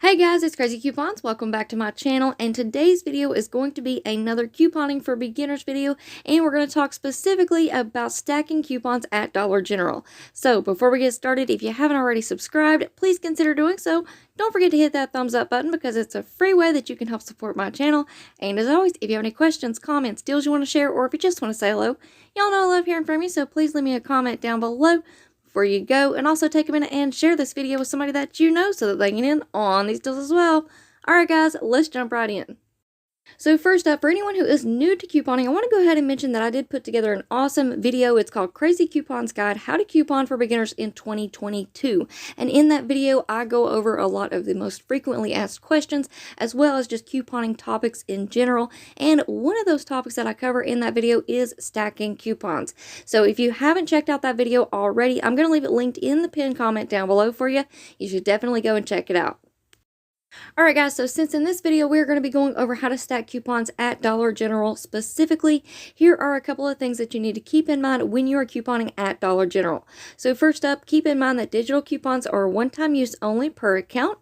Hey guys, it's Crazy Coupons. Welcome back to my channel, and today's video is going to be another couponing for beginners video, and we're going to talk specifically about stacking coupons at Dollar General. So before we get started, if you haven't already subscribed, please consider doing so. Don't forget to hit that thumbs up button because it's a free way that you can help support my channel. And as always, if you have any questions, comments, deals you want to share, or if you just want to say hello, y'all know I love hearing from you, so please leave me a comment down below before you go, and also take a minute and share this video with somebody that you know so that they can get in on these deals as well. Alright guys, let's jump right in. So first up, for anyone who is new to couponing, I want to go ahead and mention that I did put together an awesome video. It's called Crazy Coupons Guide, How to Coupon for Beginners in 2022. And in that video, I go over a lot of the most frequently asked questions, as well as just couponing topics in general. And one of those topics that I cover in that video is stacking coupons. So if you haven't checked out that video already, I'm going to leave it linked in the pinned comment down below for you. You should definitely go and check it out. Alright guys, so since in this video we're going to be going over how to stack coupons at Dollar General specifically, here are a couple of things that you need to keep in mind when you are couponing at Dollar General. So first up, keep in mind that digital coupons are one-time use only per account.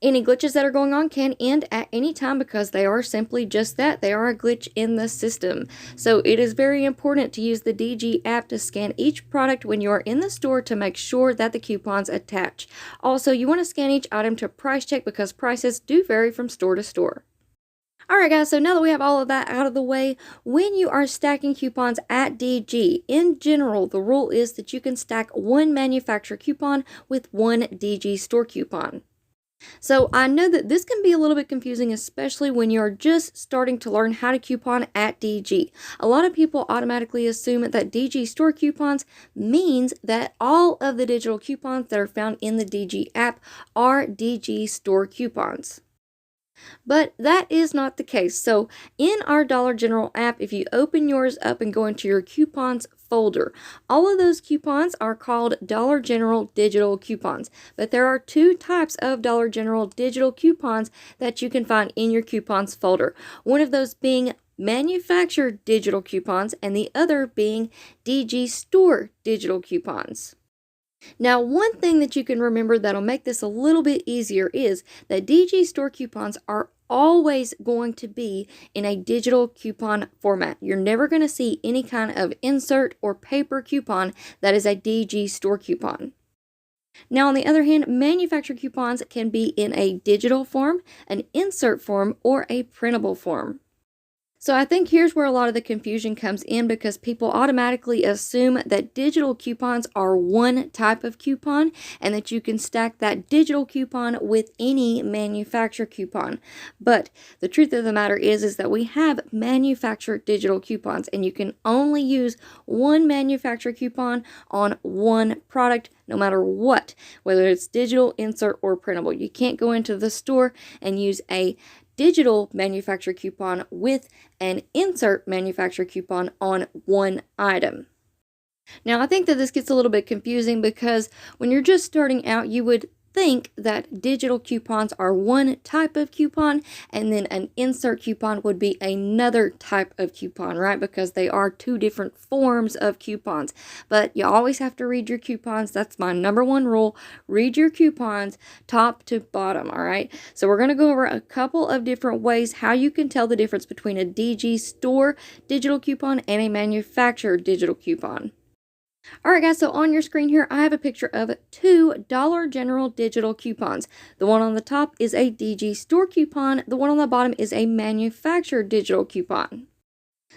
Any glitches that are going on can end at any time because they are simply just that. They are a glitch in the system. So it is very important to use the DG app to scan each product when you are in the store to make sure that the coupons attach. Also, you want to scan each item to price check because prices do vary from store to store. Alright guys, so now that we have all of that out of the way, when you are stacking coupons at DG, in general, the rule is that you can stack one manufacturer coupon with one DG store coupon. So I know that this can be a little bit confusing, especially when you're just starting to learn how to coupon at DG. A lot of people automatically assume that DG store coupons means that all of the digital coupons that are found in the DG app are DG store coupons. But that is not the case. So in our Dollar General app, if you open yours up and go into your coupons folder, all of those coupons are called Dollar General digital coupons. But there are two types of Dollar General digital coupons that you can find in your coupons folder. One of those being manufactured digital coupons and the other being DG store digital coupons. Now, one thing that you can remember that'll make this a little bit easier is that DG store coupons are always going to be in a digital coupon format. You're never going to see any kind of insert or paper coupon that is a DG store coupon. Now, on the other hand, manufacturer coupons can be in a digital form, an insert form, or a printable form. So I think here's where a lot of the confusion comes in because people automatically assume that digital coupons are one type of coupon and that you can stack that digital coupon with any manufacturer coupon. But the truth of the matter is that we have manufactured digital coupons and you can only use one manufacturer coupon on one product no matter what, whether it's digital, insert, or printable. You can't go into the store and use a digital manufacturer coupon with an insert manufacturer coupon on one item. Now, I think that this gets a little bit confusing because when you're just starting out, you would think that digital coupons are one type of coupon and then an insert coupon would be another type of coupon, right? Because they are two different forms of coupons. But you always have to read your coupons. That's my number one rule. Read your coupons top to bottom, all right? So we're going to go over a couple of different ways how you can tell the difference between a DG store digital coupon and a manufacturer digital coupon. Alright guys, so on your screen here, I have a picture of two Dollar General digital coupons. The one on the top is a DG store coupon. The one on the bottom is a manufactured digital coupon.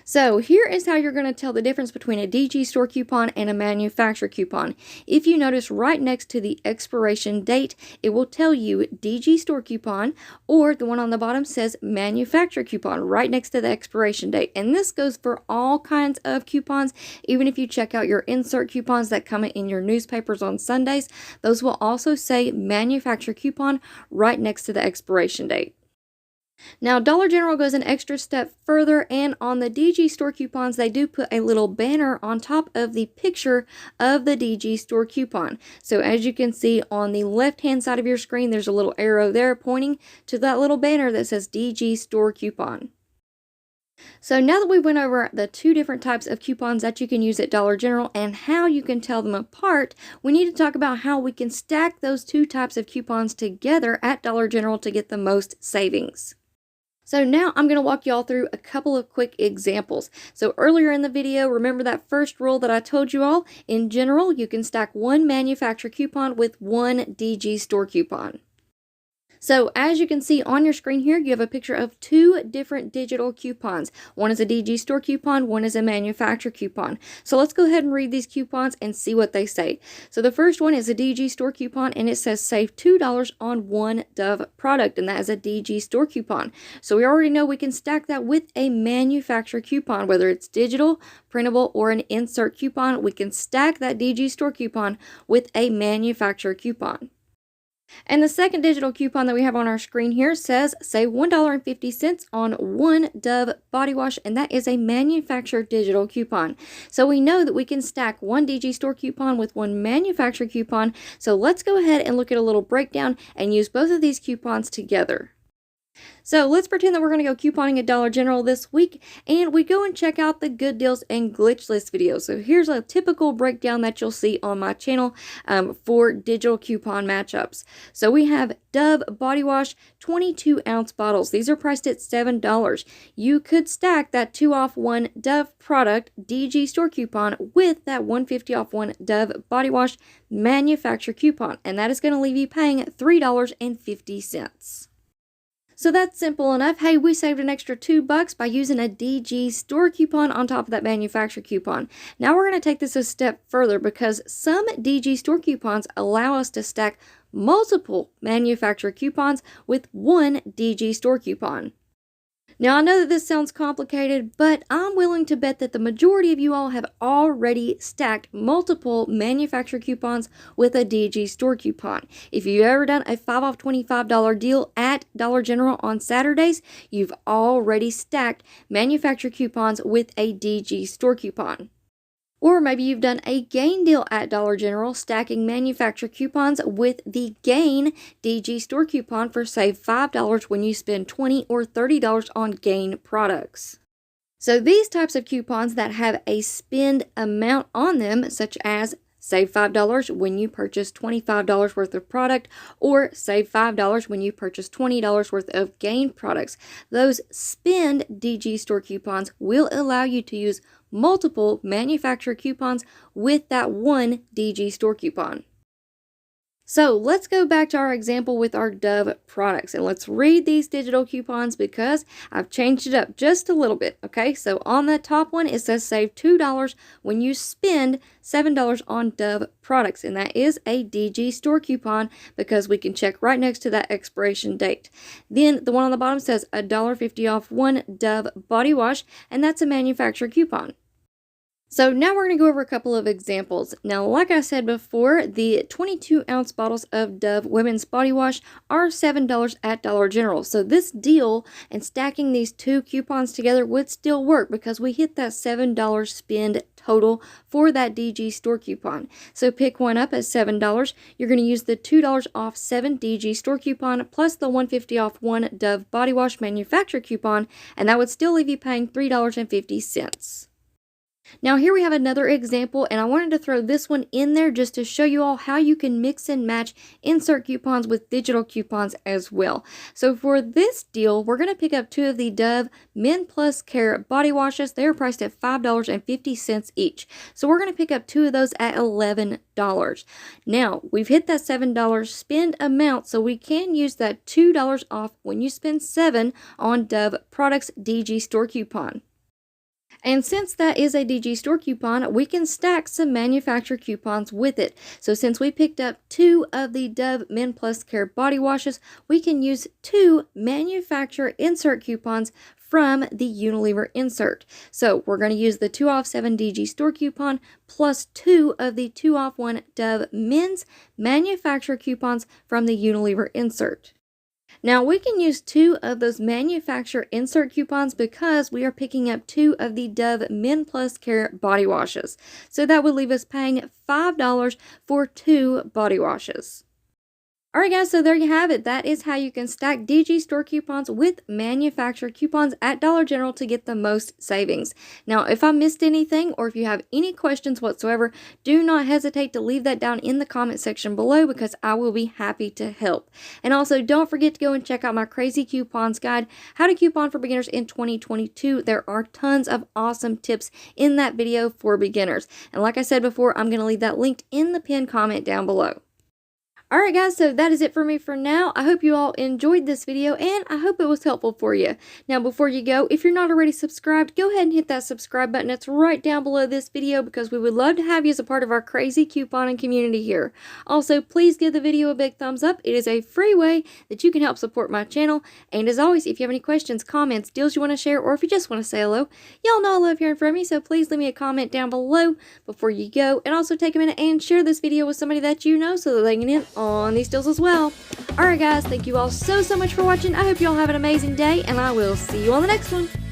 So here is how you're going to tell the difference between a DG store coupon and a manufacturer coupon. If you notice right next to the expiration date, it will tell you DG store coupon, or the one on the bottom says manufacturer coupon right next to the expiration date. And this goes for all kinds of coupons. Even if you check out your insert coupons that come in your newspapers on Sundays, those will also say manufacturer coupon right next to the expiration date. Now, Dollar General goes an extra step further, and on the DG store coupons, they do put a little banner on top of the picture of the DG store coupon. So as you can see on the left-hand side of your screen, there's a little arrow there pointing to that little banner that says DG store coupon. So now that we went over the two different types of coupons that you can use at Dollar General and how you can tell them apart, we need to talk about how we can stack those two types of coupons together at Dollar General to get the most savings. So now I'm going to walk y'all through a couple of quick examples. So earlier in the video, remember that first rule that I told you all? In general, you can stack one manufacturer coupon with one DG store coupon. So as you can see on your screen here, you have a picture of two different digital coupons. One is a DG store coupon, one is a manufacturer coupon. So let's go ahead and read these coupons and see what they say. So the first one is a DG store coupon and it says save $2 on one Dove product, and that is a DG store coupon. So we already know we can stack that with a manufacturer coupon, whether it's digital, printable, or an insert coupon. We can stack that DG store coupon with a manufacturer coupon. And the second digital coupon that we have on our screen here says save $1.50 on one Dove body wash, and that is a manufacturer digital coupon. So we know that we can stack one DG store coupon with one manufacturer coupon. So let's go ahead and look at a little breakdown and use both of these coupons together. So let's pretend that we're going to go couponing at Dollar General this week, and we go and check out the good deals and glitch list videos. So here's a typical breakdown that you'll see on my channel for digital coupon matchups. So we have Dove body wash 22-ounce bottles. These are priced at $7. You could stack that 2 off 1 Dove product DG store coupon with that 150 off 1 Dove body wash manufacturer coupon, and that is going to leave you paying $3.50. So that's simple enough. Hey, we saved an extra $2 by using a DG store coupon on top of that manufacturer coupon. Now we're going to take this a step further because some DG store coupons allow us to stack multiple manufacturer coupons with one DG store coupon. Now, I know that this sounds complicated, but I'm willing to bet that the majority of you all have already stacked multiple manufacturer coupons with a DG store coupon. If you've ever done a 5 off $25 deal at Dollar General on Saturdays, you've already stacked manufacturer coupons with a DG store coupon. Or maybe you've done a gain deal at Dollar General, stacking manufacturer coupons with the Gain DG store coupon for save $5 when you spend $20 or $30 on Gain products. So these types of coupons that have a spend amount on them, such as save $5 when you purchase $25 worth of product, or save $5 when you purchase $20 worth of Gain products. Those spend DG store coupons will allow you to use multiple manufacturer coupons with that one DG store coupon. So let's go back to our example with our Dove products, and let's read these digital coupons because I've changed it up just a little bit. Okay, so on the top one it says save $2 when you spend $7 on Dove products, and that is a DG store coupon because we can check right next to that expiration date. Then the one on the bottom says $1.50 off one Dove body wash, and that's a manufacturer coupon. So now we're going to go over a couple of examples. Now, like I said before, the 22-ounce bottles of Dove women's body wash are $7 at Dollar General. So this deal and stacking these two coupons together would still work because we hit that $7 spend total for that DG store coupon. So pick one up at $7. You're going to use the $2 off 7 DG store coupon plus the $150 off 1 Dove body wash manufacturer coupon, and that would still leave you paying $3.50. Now here we have another example, and I wanted to throw this one in there just to show you all how you can mix and match insert coupons with digital coupons as well. So for this deal, we're going to pick up two of the Dove Men Plus Care body washes. They're priced at $5.50 each. So we're going to pick up two of those at $11. Now, we've hit that $7 spend amount, so we can use that $2 off when you spend $7 on Dove products DG store coupon. And since that is a DG store coupon, we can stack some manufacturer coupons with it. So since we picked up two of the Dove Men Plus Care body washes, we can use two manufacturer insert coupons from the Unilever insert. So we're going to use the 2 off 7 DG store coupon plus two of the 2 off 1 Dove men's manufacturer coupons from the Unilever insert. Now we can use two of those manufacturer insert coupons because we are picking up two of the Dove Men Plus Care body washes. So that would leave us paying $5 for two body washes. Alright guys, so there you have it. That is how you can stack DG store coupons with manufacturer coupons at Dollar General to get the most savings. Now, if I missed anything or if you have any questions whatsoever, do not hesitate to leave that down in the comment section below because I will be happy to help. And also, don't forget to go and check out my Crazy Coupons guide, How to Coupon for Beginners in 2022. There are tons of awesome tips in that video for beginners. And like I said before, I'm going to leave that linked in the pinned comment down below. Alright guys, so that is it for me for now. I hope you all enjoyed this video and I hope it was helpful for you. Now before you go, if you're not already subscribed, go ahead and hit that subscribe button. It's right down below this video because we would love to have you as a part of our crazy couponing community here. Also, please give the video a big thumbs up. It is a free way that you can help support my channel. And as always, if you have any questions, comments, deals you want to share, or if you just want to say hello, y'all know I love hearing from you, so please leave me a comment down below before you go. And also take a minute and share this video with somebody that you know so that they can in on these deals as well. Alright guys, thank you all so much for watching. I hope you all have an amazing day and I will see you on the next one.